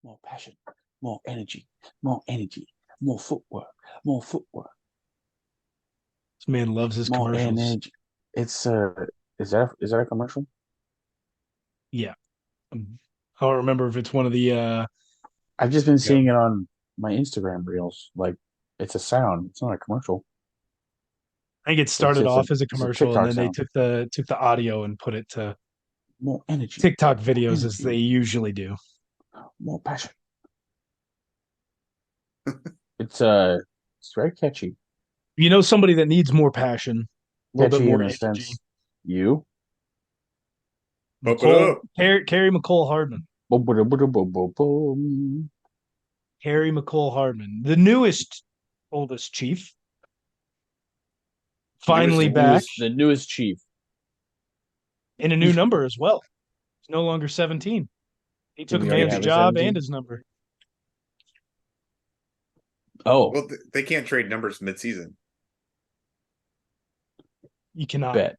more passion, more energy, more energy, more footwork, more footwork, This man loves his more commercials. energy. It's is that a commercial? Yeah. I don't remember if it's one of the I've just been yeah. seeing it on my Instagram reels. Like it's a sound. It's not a commercial. I think it It's started it's a off as a it's a commercial and TikTok then they sound. took the audio and put it to More energy, TikTok more videos as they energy, usually do. more passion. It's it's very catchy. You know somebody that needs more passion, a little bit Catchy in more the energy. sense you. McCole Carrie McCole Hardman. Boom, boom, boom, boom, boom, boom. Harry McCole Hardman, the newest oldest chief, Newest finally the back newest the newest chief. in a new number as well. He's no longer 17. He Do took a we already man's have a job and 17? his number. Oh, Well, they can't trade numbers mid-season. You cannot. bet.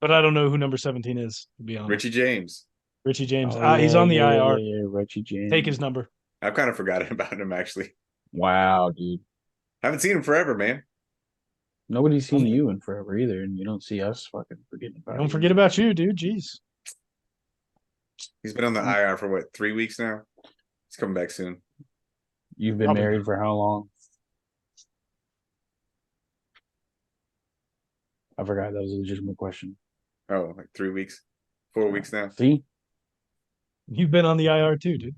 But I don't know who number 17 is, to be Richie honest. James. Richie James. Oh He's yeah, on the yeah, yeah, IR. yeah, yeah. Reggie Take his James. number. I've kind of forgotten about him actually. Wow, dude. Haven't seen him forever, man. Nobody's seen Don't, you in forever either, and you don't see us fucking forgetting about don't you forget either. about you, dude. Jeez. He's been on the IR for what, 3 weeks now? He's coming back soon. You've been Probably married not. for how long? I forgot that was a legitimate question. Oh, like 3 weeks, 4 weeks now. See? You've been on the IR too, dude.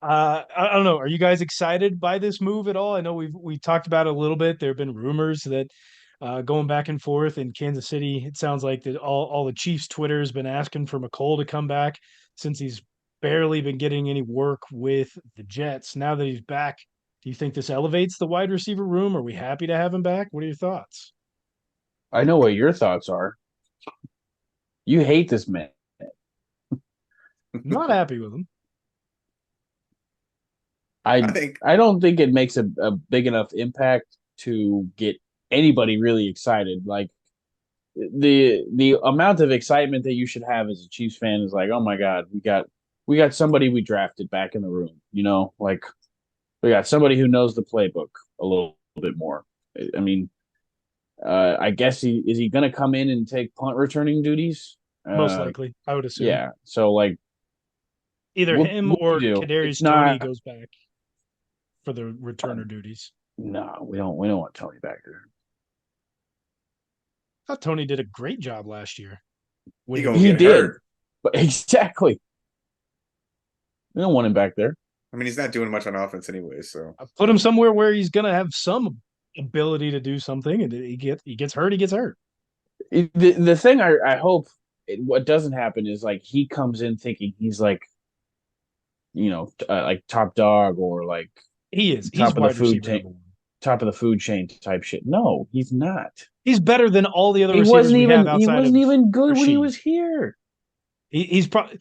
I don't know. Are you guys excited by this move at all? I know we talked about it a little bit. There have been rumors that going back and forth in Kansas City, it sounds like that all the Chiefs Twitter has been asking for Mecole to come back since he's barely been getting any work with the Jets. Now that he's back, do you think this elevates the wide receiver room? Are we happy to have him back? What are your thoughts? I know what your thoughts are. You hate this man. I'm not happy with him. I I think I don't think it makes a big enough impact to get anybody really excited. Like the amount of excitement that you should have as a Chiefs fan is like, oh my God, we got somebody we drafted back in the room. Like we got somebody who knows the playbook a little bit more. I mean, I guess he going to come in and take punt returning duties? Most likely, I would assume Yeah. So like, either him what we or do? It's Kadarius Tony not. goes back for the returner duties. No, we don't want Tony back there. I thought Tony did a great job last year when he he gonna was He get there. did, hurt. but exactly, we don't want him back there. I mean, he's not doing much on offense anyway, so I put him somewhere where he's gonna have some ability to do something, and he gets hurt. He gets hurt. The thing I hope what doesn't happen is like he comes in thinking he's like like top dog or like He is. He's top of the wide food receiver chain, number one. top of the food chain type shit. No, he's not. He's better than all the other He receivers wasn't we have even he outside of wasn't even good when he Rasheed. was here. He's probably.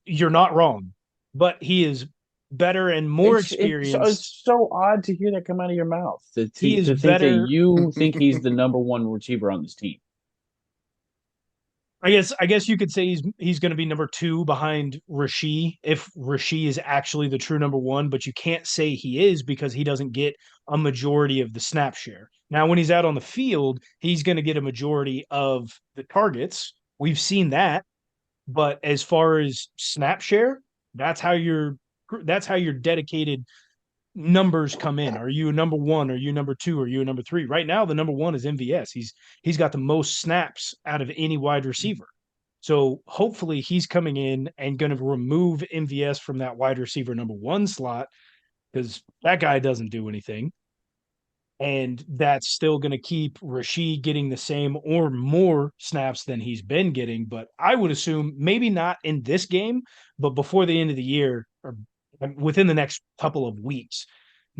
You're not wrong, but he is better and more experienced. It's so odd to hear that come out of your mouth He is to think that better. you think he's the number one receiver on this team. I guess you could say he's going to be number two behind Rasheed if Rasheed is actually the true number one, but you can't say he is because he doesn't get a majority of the snap share. Now, when he's out on the field, he's going to get a majority of the targets. We've seen that, but as far as snap share, that's how your that's how your dedicated numbers come in. Are you a number one? Are you number two? Are you a number three? Right now, the number one is MVS. He's got the most snaps out of any wide receiver. So hopefully he's coming in and going to remove MVS from that wide receiver number one slot because that guy doesn't do anything. And that's still going to keep Rasheed getting the same or more snaps than he's been getting. But I would assume maybe not in this game, but before the end of the year or within the next couple of weeks,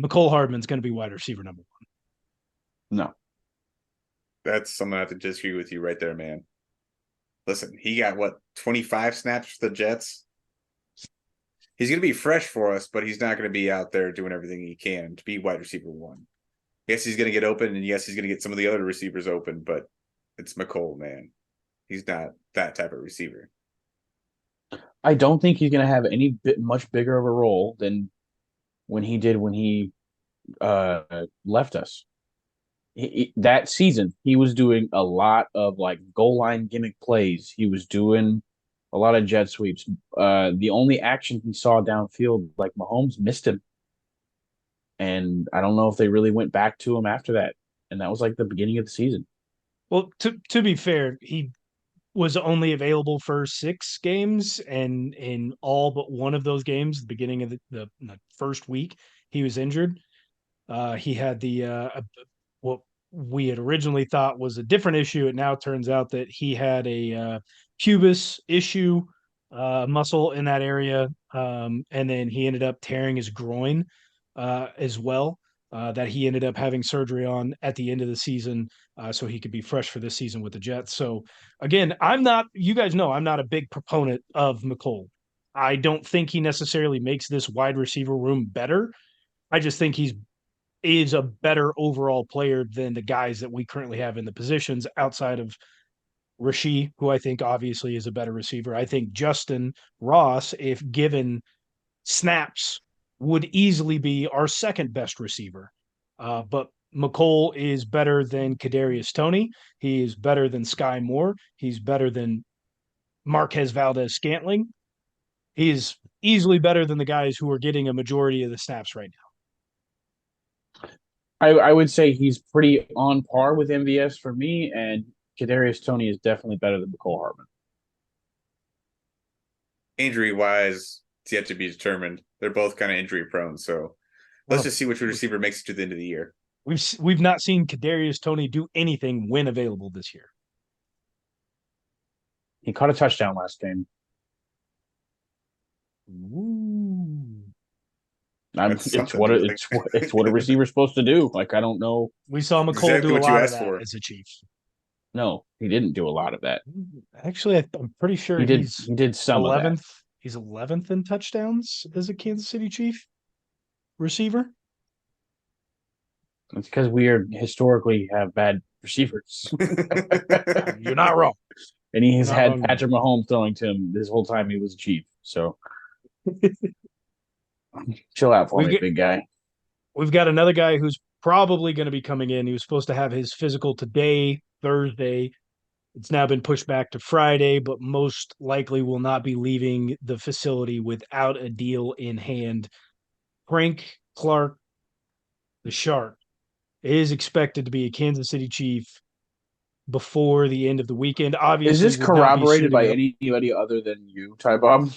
Mecole Hardman's going to be wide receiver number one. No, that's something I have to disagree with you right there, man. Listen, he got what, 25 snaps for the Jets? He's going to be fresh for us, but he's not going to be out there doing everything he can to be wide receiver one. Yes, he's going to get open, and yes, he's going to get some of the other receivers open, but it's Mecole, man. He's not that type of receiver. I don't think he's going to have any bit much bigger of a role than when he did when he left us. That season, he was doing a lot of like goal line gimmick plays. He was doing a lot of jet sweeps. The only action he saw downfield, like Mahomes missed him, and I don't know if they really went back to him after that. And that was like the beginning of the season. Well, to be fair, he was only available for 6 games, and in all but one of those games, the beginning of the first week, he was injured. He had the what we had originally thought was a different issue. It now turns out that he had a pubis issue, muscle in that area, and then he ended up tearing his groin as well. That he ended up having surgery on at the end of the season, so he could be fresh for this season with the Jets. So again, I'm not. You guys know I'm not a big proponent of Mecole. I don't think he necessarily makes this wide receiver room better. I just think he's is a better overall player than the guys that we currently have in the positions outside of Rasheed, who I think obviously is a better receiver. I think Justin Ross, if given snaps, would easily be our second best receiver. But Mecole is better than Kadarius Toney. He is better than Sky Moore. He's better than Marquez Valdez Scantling. He is easily better than the guys who are getting a majority of the snaps right now. I would say he's pretty on par with MVS for me, and Kadarius Toney is definitely better than Mecole Hardman. Injury wise, it's yet to be determined. They're both kind of injury prone, so let's Well, just see which receiver makes it to the end of the year. we've not seen Kadarius Toney do anything when available this year. He caught a touchdown last game. Ooh. That's It's something. what it's what a receiver's supposed to do. Like I don't know. We saw Mecole Exactly do a what you lot of asked that for. as a Chief. No, he didn't do a lot of that. Actually, I'm pretty sure He did. he's He did some of that. 11th. He's 11th in touchdowns as a Kansas City Chief receiver. It's because we are historically have bad receivers, You're not wrong. and he You're has not had wrong. Patrick Mahomes throwing to him this whole time he was a Chief. So chill out for We've me, got, big guy. we've got another guy who's probably going to be coming in. He was supposed to have his physical today, Thursday. It's now been pushed back to Friday, but most likely will not be leaving the facility without a deal in hand. Frank Clark, the Shark, is expected to be a Kansas City Chief before the end of the weekend. Is Obviously, this would not be corroborated suiting by up. anybody other than you, Ty Bob?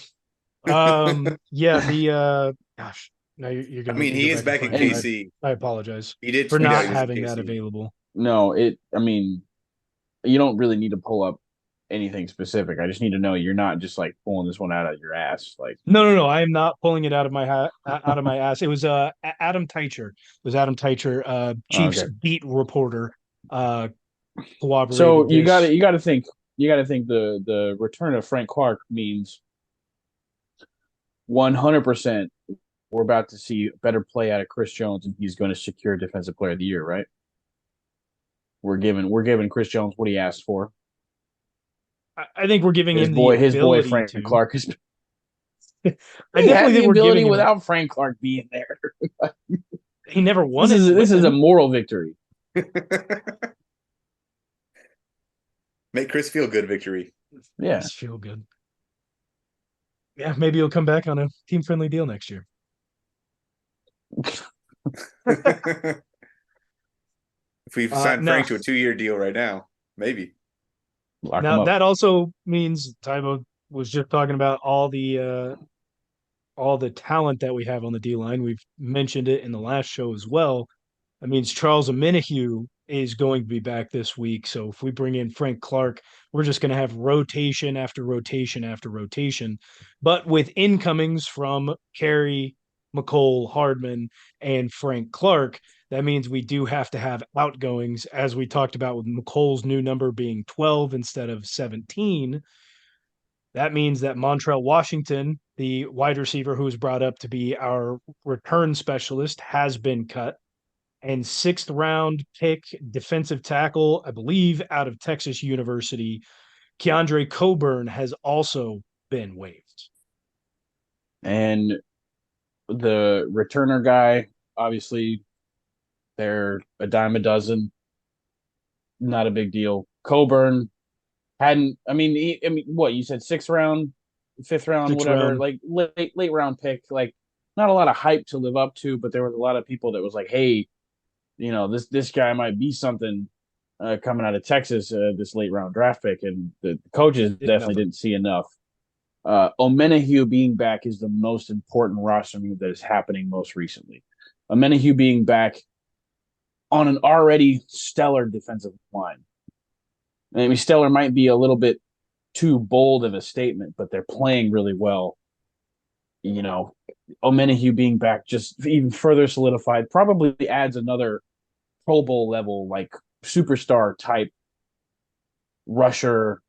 Yeah, the gosh, now you're I gonna make mean, me he go is back and back in find it. And KC. I apologize He did for tweet out not he was in having that KC. available. no, I mean, you don't really need to pull up anything specific. I just need to know you're not just like pulling this one out of your ass. Like, No. I am not pulling it out of my out of my ass. It was Adam Teicher. It was Adam Teicher, Chiefs okay. beat reporter, uh, corroborated So this. you got to think the return of Frank Clark means 100% we're about to see better play out of Chris Jones, and he's going to secure Defensive Player of the Year, right? We're giving Chris Jones what he asked for. I think we're giving him the His boy ability Frank to. Clark is. I He had definitely the think we're ability giving him. without Frank Clark being there. He never won it This with is a him. moral victory. Make Chris feel good victory. Yeah. Just feel good. Yeah, maybe he'll come back on a team friendly deal next year. If we sign Now, Frank to a 2-year deal right now, maybe. Lock him up. that also means Tybo was just talking about all the talent that we have on the D line. We've mentioned it in the last show as well. That means Charles Omenihu is going to be back this week. So if we bring in Frank Clark, we're just going to have rotation after rotation after rotation. But with incomings from Carey, Mecole Hardman, and Frank Clark, that means we do have to have outgoings, as we talked about with Mecole's new number being 12 instead of 17. That means that Montrell Washington, the wide receiver who was brought up to be our return specialist, has been cut. And sixth round pick, defensive tackle, I believe, out of Texas University, Keandre Coburn has also been waived. And the returner guy, obviously, they're a dime a dozen. Not a big deal. Coburn hadn't. What you said? Sixth round, fifth round, Sixth whatever. round. Like late round pick. Like not a lot of hype to live up to, but there was a lot of people that was like, hey, this guy might be something coming out of Texas, this late round draft pick, and the coaches Did definitely nothing. didn't see enough. Omenahue being back is the most important roster move that is happening most recently. Omenahue being back on an already stellar defensive line. I mean, stellar might be a little bit too bold of a statement, but they're playing really well. You know, Omenahue being back just even further solidified, probably adds another Pro Bowl level, like superstar type rusher,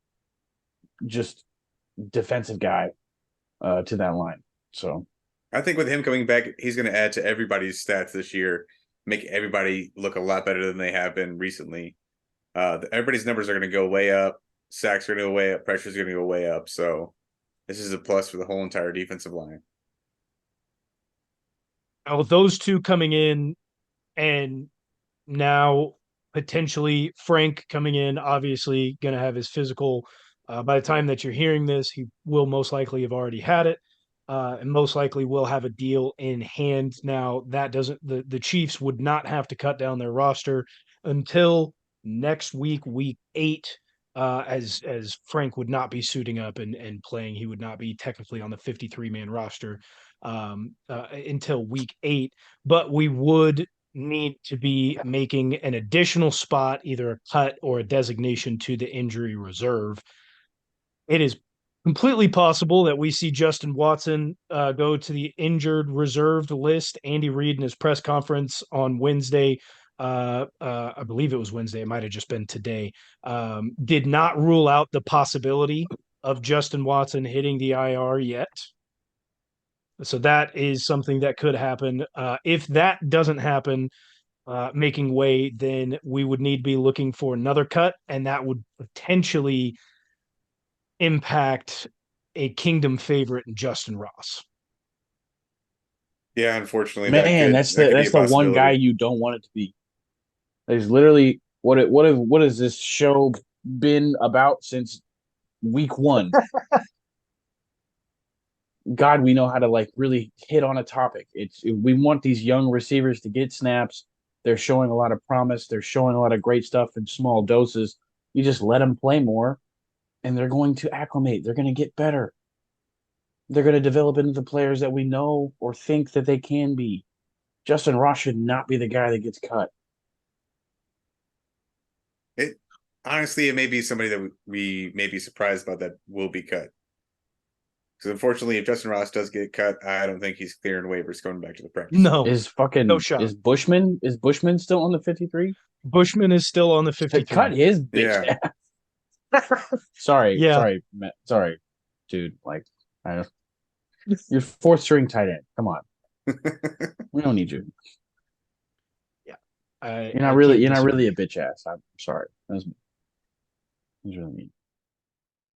just defensive guy to that line. So I think with him coming back, he's going to add to everybody's stats this year, make everybody look a lot better than they have been recently. Everybody's numbers are going to go way up. Sacks are going to go way up. Pressure is going to go way up. So this is a plus for the whole entire defensive line. With those two coming in, and now potentially Frank coming in, obviously going to have his physical. By the time that you're hearing this, he will most likely have already had it, and most likely will have a deal in hand. Now that doesn't the Chiefs would not have to cut down their roster until next week, week 8. As Frank would not be suiting up and playing, he would not be technically on the 53-man roster until week 8. But we would need to be making an additional spot, either a cut or a designation to the injury reserve. It is completely possible that we see Justin Watson go to the injured reserved list. Andy Reid in his press conference on Wednesday, I believe it was Wednesday, it might have just been today, did not rule out the possibility of Justin Watson hitting the IR yet. So that is something that could happen. If that doesn't happen, making way, then we would need to be looking for another cut, and that would potentially impact a kingdom favorite in Justin Ross. Yeah, unfortunately, man, that could be a that's the one guy possibility. you don't want it to be. There's literally what has this show been about since week one? God, we know how to like really hit on a topic. We want these young receivers to get snaps. They're showing a lot of promise. They're showing a lot of great stuff in small doses. You just let them play more, and they're going to acclimate. They're going to get better. They're going to develop into the players that we know or think that they can be. Justin Ross should not be the guy that gets cut. It honestly, it may be somebody that we may be surprised about that will be cut. Because unfortunately, if Justin Ross does get cut, I don't think he's clearing waivers going back to the practice squad. No, no shot. Is Bushman still on the 53? Bushman is still on the To cut 53. his bitch Yeah. ass. Sorry, Yeah. sorry, Matt, sorry, dude. Like, I don't, you're fourth string tight end. Come on, we don't need you. Yeah. You're not I really can't you're not really disagree. a bitch ass. I'm sorry. That was really mean.